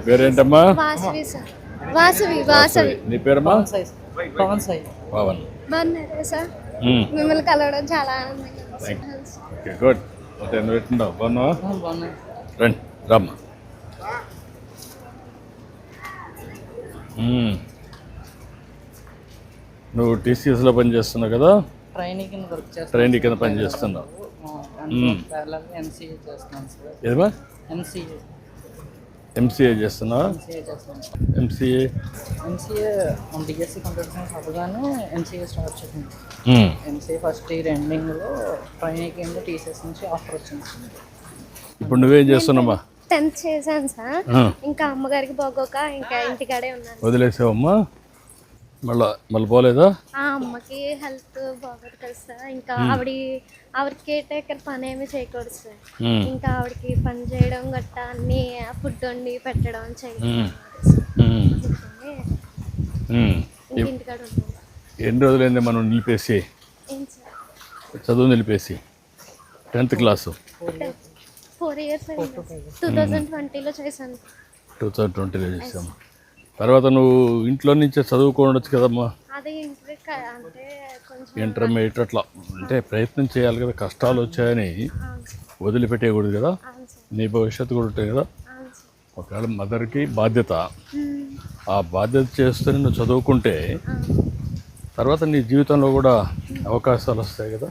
పేరేంటమ్మా? వాసవి సార్. వాసవి. నీ పేరమ్మా? పవన్ సాయి. పవన్. బాగున్నారా సార్? మిమ్మల్ని కలవడం చాలా ఆనందంగా ఉంది. Okay, good. ఓకే, నువ్వు ఎట్లున్నావు? బాగున్నావా? బాగున్నాయి. రండి, రమ్మా. నువ్వు టీసీఎస్లో పని చేస్తున్నావు కదా? ట్రైనింగ్ కింద వర్క్ చేస్తాను. ట్రైనింగ్ కింద పని చేస్తున్నావు. ఎంసీఏ చేస్తున్నాను సార్. ఏదమ్మా? ఎంసీఏ చేస్తున్నావా? చేస్తున్నాను. ఎంసీఏ డిఎస్సి కంప్యూటర్ సైన్స్ అవ్వగానే ఎంసీఏ స్టార్ట్ చేసింది. ఎంసీఏ ఫస్ట్ ఇయర్ ఎండింగ్లో ట్రైనింగ్ కింద టీసీఎస్ నుంచి ఆఫర్ వచ్చింది. ఇప్పుడు నువ్వేం చేస్తున్నావా? 10th చేశాను సార్. ఇంకా అమ్మగారికి బాగోక ఇంకా ఇంటికాడే ఉన్నాను. వదిలేసావమ్మా? మళ్ళీ పోలేదా? అమ్మకి హెల్త్ బాగోదు కదా సార్. ఇంకా ఆవిడకి కేర్ టేకర్ పని ఏమి చేయకూడదు సార్. ఇంకా ఆవిడకి పని చేయడం గట్టా అన్ని ఫుడ్ వండి పెట్టడం చేయడం. ఇంటికాడ ఉన్నాను. ఎన్ని రోజులైంది మనం నిలిపేసి? చదువు నిలిపేసి 10th క్లాసు 4 years 2020లో చేశాను. 2020లో చేసాము. తర్వాత నువ్వు ఇంట్లో నుంచే చదువుకోవచ్చు కదమ్మా? అదే అంటే కొంచెం ఇంటర్మీడియట్ అట్లా అంటే ప్రయత్నం చేయాలి కదా. కష్టాలు వచ్చాయని వదిలిపెట్టేయకూడదు కదా. నీ భవిష్యత్తు కూడా ఉంటాయి కదా. ఒకవేళ మదర్కి బాధ్యత, ఆ బాధ్యత చేస్తూనే నువ్వు చదువుకుంటే తర్వాత నీ జీవితంలో కూడా అవకాశాలు వస్తాయి కదా.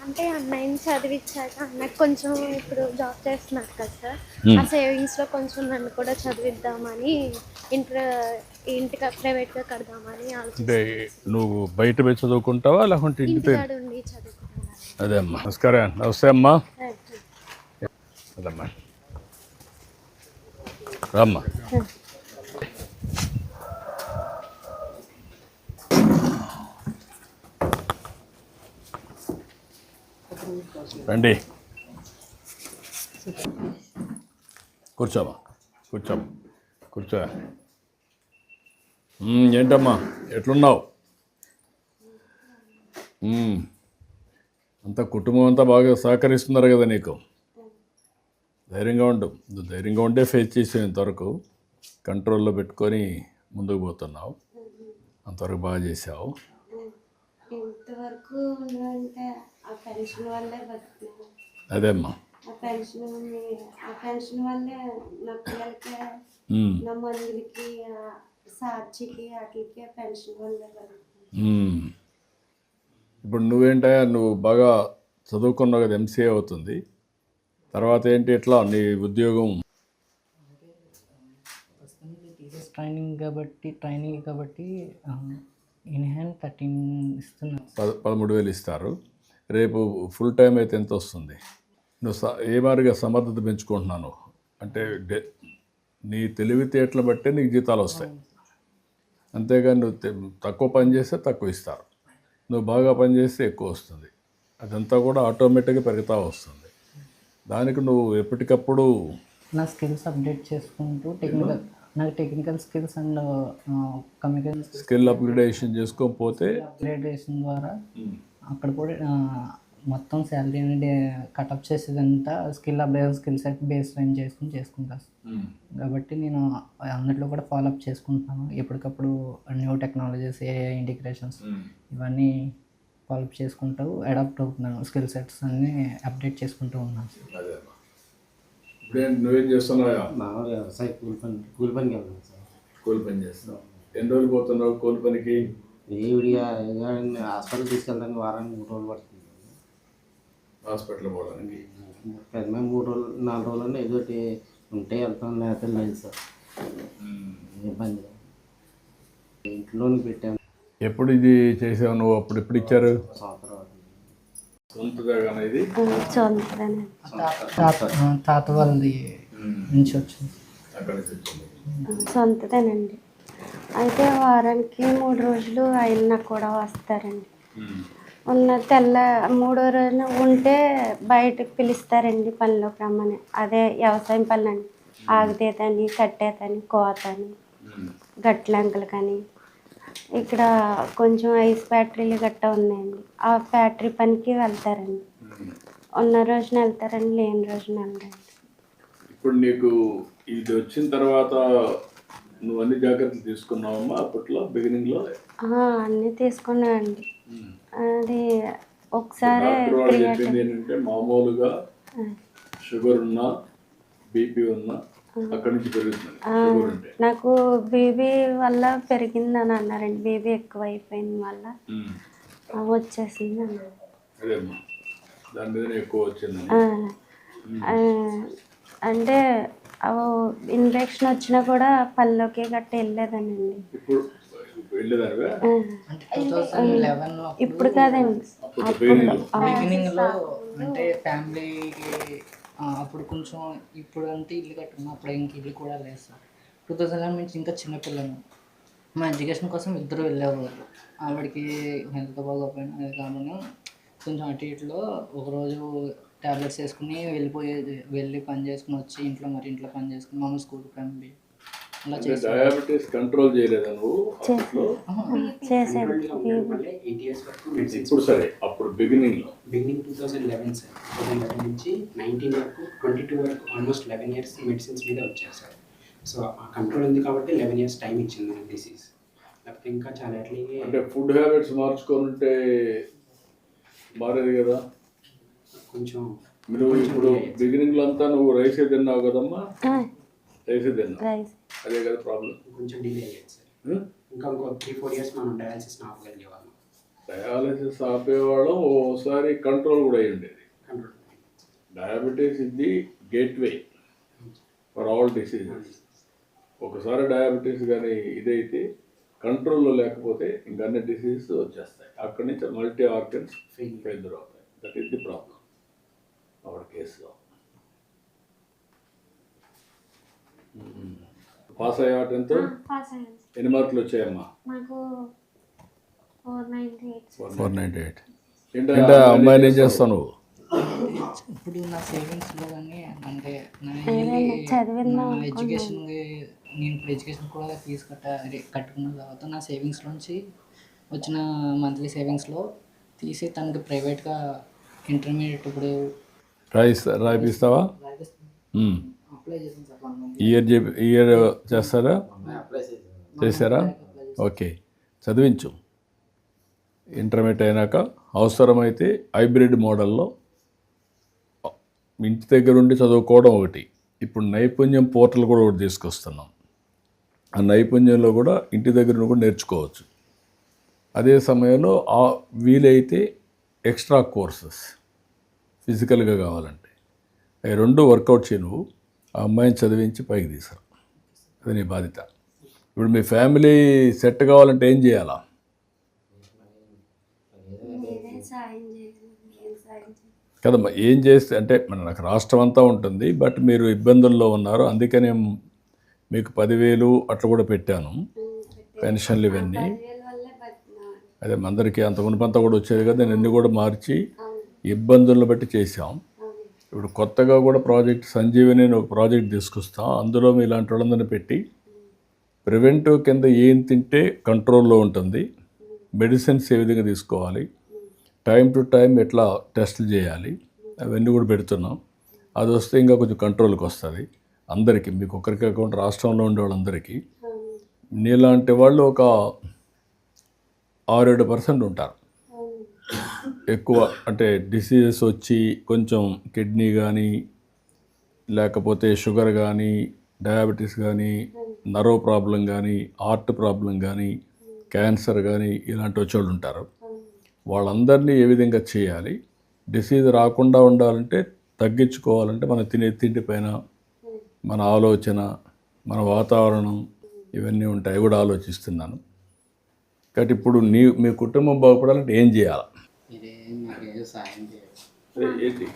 అంటే అన్నయ్యని చదివించాక అన్నకు కొంచెం ఇప్పుడు జాబ్ చేస్తున్నారు కదా సార్. ఆ సేవింగ్స్లో కొంచెం నన్ను కూడా చదివిద్దామని ఇంటికి ప్రైవేట్గా కడదామని అంటే నువ్వు బయట పోయి చదువుకుంటావా లేకుంటే ఇంటికాడ ఉండి చదువుకుంటాను? అదే అమ్మా. నమస్కారం. నమస్తే అమ్మా. అదమ్మా, రామ్మా. రండి, కూర్చోమ్మా. కూర్చో. ఏంటమ్మా ఎట్లున్నావు? అంతా కుటుంబం అంతా బాగా సహకరిస్తున్నారు కదా నీకు? ధైర్యంగా ఉండు. ధైర్యంగా ఉండే ఫేస్ చేసావు. ఇంతవరకు కంట్రోల్లో పెట్టుకొని ముందుకు పోతున్నావు. అంతవరకు బాగా చేసావు. ఇంతవరకు అదే అమ్మా. ఆ పెన్షన్ వల్లే నా పిల్లలకి, నా మందులకి, సాక్షికి వాటికి పెన్షన్ వల్లే. ఇప్పుడు నువ్వేంటా, నువ్వు బాగా చదువుకున్నావు కదా, ఎంసీఏ అవుతుంది. తర్వాత ఏంటి, ఎట్లా నీ ఉద్యోగం? ట్రైనింగ్ కాబట్టి ఇన్ హ్యాండ్ 13 ఇస్తున్నారు. 13,000 ఇస్తారు. రేపు ఫుల్ టైం అయితే ఎంత వస్తుంది? నువ్వు ఏ మాదిరిగా సమర్థత పెంచుకుంటున్నాను అంటే నీ తెలివితేటలు బట్టే నీకు జీతాలు వస్తాయి. అంతేగాని నువ్వు తక్కువ పని చేస్తే తక్కువ ఇస్తారు, నువ్వు బాగా పని చేస్తే ఎక్కువ వస్తుంది. అదంతా కూడా ఆటోమేటిక్గా పెరుగుతూ వస్తుంది. దానికి నువ్వు ఎప్పటికప్పుడు నా స్కిల్స్ అప్డేట్ చేసుకుంటూ technical skills and communication skill upgradation చేసుకోకపోతే అప్గ్రేడేషన్ ద్వారా అక్కడ కూడా మొత్తం శాలరీ అనేది కటప్ చేసేదంతా స్కిల్ సెట్ బేస్ లైన్ చేసుకుంటాను. కాబట్టి నేను అన్నిట్లో కూడా ఫాలోఅప్ చేసుకుంటున్నాను. ఎప్పటికప్పుడు న్యూ టెక్నాలజీస్, ఏఐ ఇంటిగ్రేషన్స్ ఇవన్నీ ఫాలోఅప్ చేసుకుంటూ అడాప్ట్ అవుతున్నాను. స్కిల్ సెట్స్ అన్నీ అప్డేట్ చేసుకుంటూ ఉన్నాను. నువ్వేం చేస్తున్నావు? వ్యవసాయ కూలి పనికి వెళ్తాను సార్. కూలి పని చేస్తున్నావు. ఎన్ని రోజులు పోతున్నావు కూలి పనికి? హాస్పిటల్ తీసుకెళ్ళడానికి వారానికి 3 రోజులు పడుతుంది. హాస్పిటల్ పోవడానికి పెద్ద 3 రోజులు 4 రోజులు ఏదో ఉంటే వెళ్తాం, లేకపోతే లేదు సార్. ఇబ్బంది. ఇంట్లోనే పెట్టాను. ఎప్పుడు ఇది చేసావు నువ్వు? అప్పుడు ఎప్పుడు ఇచ్చారు? సంవత్సరం. ఇది తాత వాళ్ళది నుంచి వచ్చింది. సొంతదేనండి. అయితే వారానికి 3 రోజులు ఆయన కూడా వస్తారండి. ఉన్న 3వ రోజున ఉంటే బయటకు పిలుస్తారండి పనిలోకి రమ్మని. అదే వ్యవసాయం పనులు అండి. ఆగితేతని, కట్టేతని, కోతని, గట్లంకలు కానీ. ఇక్కడ కొంచెం ఐస్ ఫ్యాక్టరీలు గట్టా ఉన్నాయండి. ఆ ఫ్యాక్టరీ పనికి వెళ్తారండి. ఉన్న రోజున వెళ్తారండి, లేని రోజున వెళ్ళండి. ఇప్పుడు నీకు ఇది వచ్చిన తర్వాత నువ్వు అన్ని జాగ్రత్తలు తీసుకున్నావమ్మా అప్పట్లో బిగినింగ్లో? అన్నీ తీసుకున్నానండి. అది ఒకసారి డాక్టర్ వాళ్ళు చెప్పింది ఏంటంటే మామూలుగా షుగర్ ఉన్నా బీపీ ఉన్నా అక్కడి నుంచి పెరుగుతుంది షుగర్ ఉంటే. నాకు బీబీ వల్ల పెరిగిందని అన్నారండి. బీబీ ఎక్కువ అయిపోయింది వల్ల వచ్చేసింది అన్నారు. అదేమ్మా దాని మీదనే ఎక్కువ వచ్చిందని. అంటే ఇన్ఫెక్షన్ వచ్చినా కూడా పళ్ళలోకి గట్ట వెళ్ళేదానండి. ఇప్పుడు వెళ్ళేదానివే? అంటే 2011లో ఇప్పుడు కాదండి, బిగినింగ్లో అంటే ఫ్యామిలీకి అప్పుడు కొంచెం ఇప్పుడు అంటే ఇల్లు కట్టుకున్నాం, అప్పుడు ఇంక ఇల్లు కూడా లేదు సార్. 2011 నుంచి ఇంకా చిన్నపిల్లలు మా ఎడ్యుకేషన్ కోసం ఇద్దరు వెళ్ళేవారు. ఆవిడకి హెల్త్ బాగోపోయినా అది కాకుండా కొంచెం అటు ఇటులో ఒకరోజు ట్యాబ్లెట్స్ వేసుకుని వెళ్ళి పని చేసుకుని వచ్చి ఇంట్లో పని చేసుకుని మమ్మల్ని స్కూల్కి పంపి అలా చేసి డయాబెటీస్ కంట్రోల్ చేయలేదా నువ్వు అప్పట్లో? చేసాను. ఇప్పుడు సరే అప్పుడు బిగినింగ్ 2011 సార్. 2011 నుంచి 19 వరకు 22 వరకు ఆల్మోస్ట్ 11 ఇయర్స్ మెడిసిన్స్ మీద వచ్చారు సార్. సో ఆ కంట్రోల్ ఉంది కాబట్టి 11 ఇయర్స్ టైం ఇచ్చింది మనకి డిసీజ్. లేకపోతే ఇంకా చాలా అట్లనే అంటే ఫుడ్ హ్యాబిట్స్ మార్చుకుంటే మారేది కదా. కొంచెం మీరు ఇప్పుడు బిగినింగ్లో అంతా నువ్వు రైసే తిన్నావు కదమ్మా? రైసే తిన్నావు, రైస్ అదే కదా ప్రాబ్లం. కొంచెం డిలే అయ్యేది సార్. ఇంకా ఇంకో 3-4 ఇయర్స్ మనం డయాలసిస్ ఆపగలిగేవాళ్ళం. డయాలసిస్ ఆపేవాళ్ళం, ఓసారి కంట్రోల్ కూడా అయ్యి ఉండేది. Control diabetes is the gateway for all diseases. ఒకసారి డయాబెటీస్ కానీ ఇదైతే కంట్రోల్లో లేకపోతే ఇంకా అన్ని డిసీజెస్ వచ్చేస్తాయి. అక్కడి నుంచి మల్టీ ఆర్గన్స్ ఫెయిల్యూర్ అవుతాయి. That is the problem hour కేసులో. పాస్ అయ్యాట ఎంత? ఎన్ని మార్కులు వచ్చాయమ్మా? నాకు 498. ఏంటంటే అమ్మాయిలు ఏం చేస్తావు నువ్వు? ఇప్పుడు నా సేవింగ్స్లో కానీ అంటే చదివిన నా ఎడ్యుకేషన్ నేను ఇప్పుడు ఎడ్యుకేషన్ కూడా ఫీజు కట్టుకున్న తర్వాత నా సేవింగ్స్లోంచి వచ్చిన మంత్లీ సేవింగ్స్లో తీసి తనకి ప్రైవేట్గా ఇంటర్మీడియట్ ఇప్పుడు రాయిపిస్తావా? అప్లై చేసాను సార్. ఇయర్ చేస్తారా? అప్లై చేశారా? ఓకే, చదివించు. ఇంటర్మీడియట్ అయినాక అవసరమైతే హైబ్రిడ్ మోడల్లో ఇంటి దగ్గర ఉండి చదువుకోవడం ఒకటి. ఇప్పుడు నైపుణ్యం పోర్టల్ కూడా ఒకటి తీసుకొస్తున్నాం. ఆ నైపుణ్యంలో కూడా ఇంటి దగ్గర కూడా నేర్చుకోవచ్చు. అదే సమయంలో వీలైతే ఎక్స్ట్రా కోర్సెస్ ఫిజికల్గా కావాలంటే అవి రెండు వర్కౌట్ చేయి. నువ్వు ఆ అమ్మాయిని చదివించి పైకి తీసుకురా, అది నీ బాధ్యత. ఇప్పుడు మీ ఫ్యామిలీ సెట్ కావాలంటే ఏం చేయాలా? కదమ్మా, ఏం చేస్తే అంటే నాకు రాష్ట్రం అంతా ఉంటుంది, బట్ మీరు ఇబ్బందుల్లో ఉన్నారు, అందుకనే మీకు 10,000 అట్లా కూడా పెట్టాను, పెన్షన్లు ఇవన్నీ. అదే అందరికీ అంత మునిపంతా కూడా వచ్చేది కదా, నేను అన్ని కూడా మార్చి ఇబ్బందులను బట్టి చేసాం. ఇప్పుడు కొత్తగా కూడా ప్రాజెక్ట్ సంజీవని అని ఒక ప్రాజెక్ట్ తీసుకొస్తాం. అందులో మీ ఇలాంటి వాళ్ళందరినీ పెట్టి ప్రివెంటివ్ కింద ఏం తింటే కంట్రోల్లో ఉంటుంది, మెడిసిన్స్ ఏ విధంగా తీసుకోవాలి, టైం టు టైం ఎట్లా టెస్టులు చేయాలి, అవన్నీ కూడా పెడుతున్నాం. అది వస్తే ఇంకా కొంచెం కంట్రోల్కి వస్తుంది అందరికీ. మీకు ఒకరికి కాకుండా రాష్ట్రంలో ఉండే వాళ్ళందరికీ. నీలాంటి వాళ్ళు ఒక 6-7% ఉంటారు ఎక్కువ. అంటే డిసీజెస్ వచ్చి కొంచెం కిడ్నీ కానీ, లేకపోతే షుగర్ కానీ, డయాబెటీస్ కానీ, నర్వ్ ప్రాబ్లం కానీ, హార్ట్ ప్రాబ్లం కానీ, క్యాన్సర్ కానీ ఇలాంటి వచ్చేవాళ్ళు ఉంటారు. వాళ్ళందరినీ ఏ విధంగా చేయాలి, డిసీజ్ రాకుండా ఉండాలంటే, తగ్గించుకోవాలంటే మన తిండి పైన మన ఆలోచన, మన వాతావరణం ఇవన్నీ ఉంటాయి, కూడా ఆలోచిస్తున్నాను. కాబట్టి ఇప్పుడు మీ కుటుంబం బాగుపడాలంటే ఏం చేయాలి? ఇదే నాకేదో సాయం చేయాలి. ఏంటి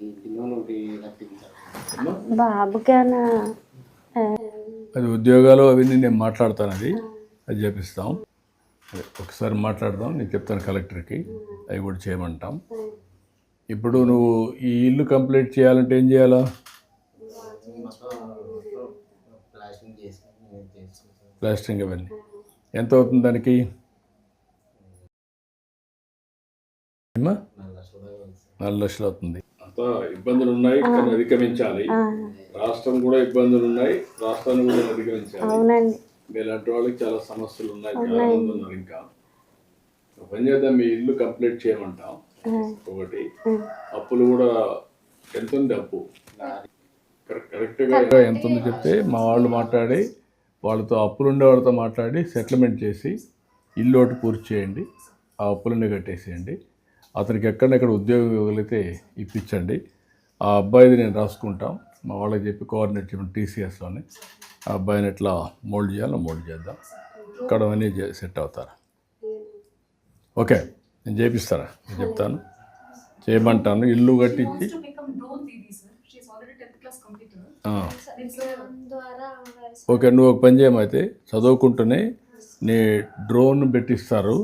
ఇంటిలో నుండి రప్పించాలి. బాబుకేనా అది ఉద్యోగాలు అవన్నీ నేను మాట్లాడతాను, అది చేపిస్తాం. ఒకసారి మాట్లాడదాం, నేను చెప్తాను కలెక్టర్కి, అవి కూడా చేయమంటాం. ఇప్పుడు నువ్వు ఈ ఇల్లు కంప్లీట్ చేయాలంటే ఏం చేయాలా? ప్లాస్టరింగ్ అవన్నీ ఎంత అవుతుంది దానికి? 4 లక్షలు అవుతుంది. అంత కొంత ఇబ్బందులు ఉన్నాయి, కానీ అధిగమించాలి. రాష్ట్రం కూడా ఇబ్బందులు ఉన్నాయి, రాష్ట్రాన్ని కూడా అధిగమించాలి. అవునండి. మీలాంటి వాళ్ళకి చాలా సమస్యలు ఉన్నాయి, చాలా మంది ఉన్నారు. ఇంకా ఒక పని చేద్దాం, మీ ఇల్లు కంప్లీట్ చేయమంటాం. ఒకటి అప్పులు కూడా ఎంత ఉంది అప్పు కరెక్ట్గా ఎంత ఉంది చెప్తే మా వాళ్ళు మాట్లాడి వాళ్ళతో అప్పులు ఉండే వాళ్ళతో మాట్లాడి సెటిల్మెంట్ చేసి ఇల్లు ఒకటి పూర్తి చేయండి, ఆ అప్పులన్నీ కట్టేసేయండి. అతనికి ఎక్కడెక్కడ ఉద్యోగం ఇవ్వగలిగితే ఇప్పించండి. ఆ అబ్బాయిది నేను రాసుకుంటాం, మా వాళ్ళకి చెప్పి కోఆర్డినేట్ చేయమని టీసీఎస్లోనే ఆ అబ్బాయిని ఎట్లా మోల్డ్ చేయాలో మోల్డ్ చేద్దాం. ఇక్కడ అవన్నీ సెట్ అవుతారు. ఓకే, నేను చేపిస్తారా, నేను చెప్తాను, చేయమంటాను. ఇల్లు కట్టించి ఓకే, నువ్వు ఒక పని చేయమైతే చదువుకుంటూనే నీ డ్రోన్ పెట్టిస్తారు,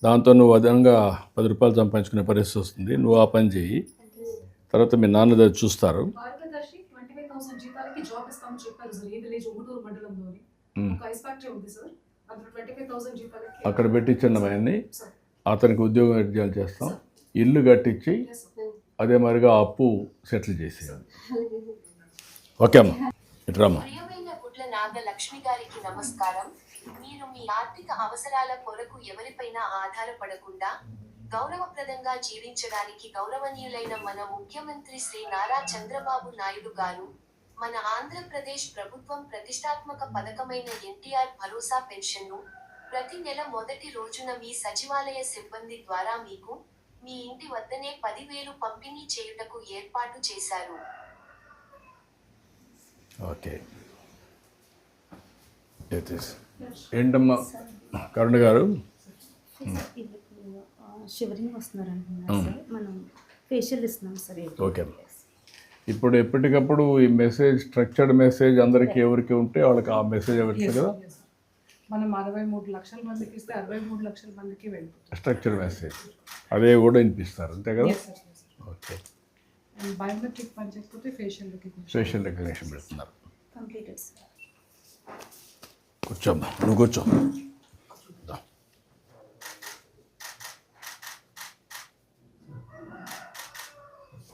దాంతో నువ్వు అదనంగా 10 రూపాయలు సంపాదించుకునే పరిస్థితి వస్తుంది. నువ్వు ఆ పని చేయి, తర్వాత మీ నాన్న దగ్గర చూస్తారు. మార్గదర్శి 25,000 జీతాలకి జాబ్ ఇస్తామని చెప్పారు సార్. ఏ విలేజ్ ఒంగుటూరు మండలంలోని ఒక ఐస్ ఫ్యాక్టరీ ఉంది సార్. అందులో 25,000 జీతాలకి అక్కడ పెట్టించండి అవన్నీ, అతనికి ఉద్యోగం ఎడ్జాలు చేస్తాం, ఇల్లు కట్టించి అదే మరిగా అప్పు సెటిల్ చేసేయాలి. ఓకే అమ్మా, ఇట్రామ్మా. ప్రియమైన గుడ్ల నాగలక్ష్మి గారికి నమస్కారం. మీరు మీ ఆర్థిక అవసరాల కొరకు ఎవరిపైనా ఆధారపడకుండా గౌరవప్రదంగా జీవించడానికి గౌరవనీయులైన మన ముఖ్యమంత్రి శ్రీ నారా చంద్రబాబు నాయుడు గారు మన ఆంధ్రప్రదేశ్ ప్రభుత్వం ప్రతిష్టాత్మక పథకమైన ఎన్టీఆర్ భరోసా పెన్షన్ను ప్రతి నెల మొదటి రోజున మీ సచివాలయ సిబ్బంది ద్వారా మీకు మీ ఇంటి వద్దనే 10,000 పంపిణీ చేయుటకు ఏర్పాటు చేశారు. ఓకే, ఏంటమ్మా కరుణ గారు? షివరింగ్ వస్తున్నారు అంటున్నారు సార్. మనం ఫేషియల్ ఇస్తున్నాం సార్. ఓకే, ఇప్పుడు ఎప్పటికప్పుడు ఈ మెసేజ్, స్ట్రక్చర్డ్ మెసేజ్ అందరికీ ఎవరికి ఉంటే వాళ్ళకి ఆ మెసేజ్ ఇవ్వచ్చు కదా. మనం 63 లక్షల మందికి ఇస్తే 63 లక్షల మందికి వెళ్ళిపోతుంది. స్ట్రక్చర్డ్ మెసేజ్ అదే కూడా వినిపిస్తారు, అంతే కదా. ఓకే, బయోమెట్రిక్ పని చేయకపోతే ఫేషియల్ రికగ్నిషన్ పెడుతున్నారు. Completed sir. కూర్చోమ్మా, నువ్వు కూర్చో.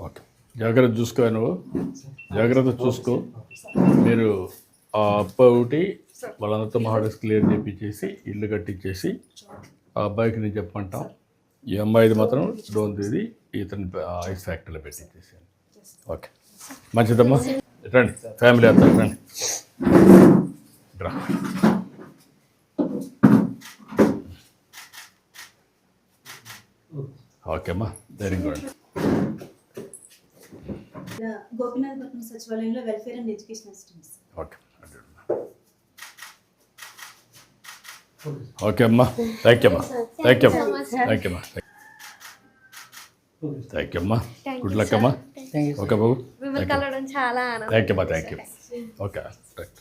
ఓకే, జాగ్రత్త చూసుకో, నువ్వు జాగ్రత్త చూసుకో. మీరు ఆ అబ్బాయి ఒకటి వాళ్ళందరితో మహాడస్ క్లియర్ చేయించేసి ఇల్లు కట్టించేసి ఆ అబ్బాయికి నేను చెప్పమంటాం, ఈ అమ్మాయిది మాత్రం డోన్ తీది ఇతని ఐస్ ఫ్యాక్టరీలో పెట్టించేసాను. ఓకే, మంచిదమ్మా, రండి ఫ్యామిలీ అంతా రండి. రా. ఓకే అమ్మా, ధైర్యంగా రండి. గోపినాథపట్నం సచివాలయంలో welfare and education assistants. Okay okay అమ్మా, థ్యాంక్ యూ అమ్మా, థ్యాంక్ యూ అమ్మా, థ్యాంక్ యూ అమ్మా, థ్యాంక్ యూ అమ్మా, గుడ్ లక్ అమ్మా. ఓకే బాబు, మిమ్మల్ని కలవడం చాలా థ్యాంక్ యూ అమ్మా, థ్యాంక్ యూ. Okay right.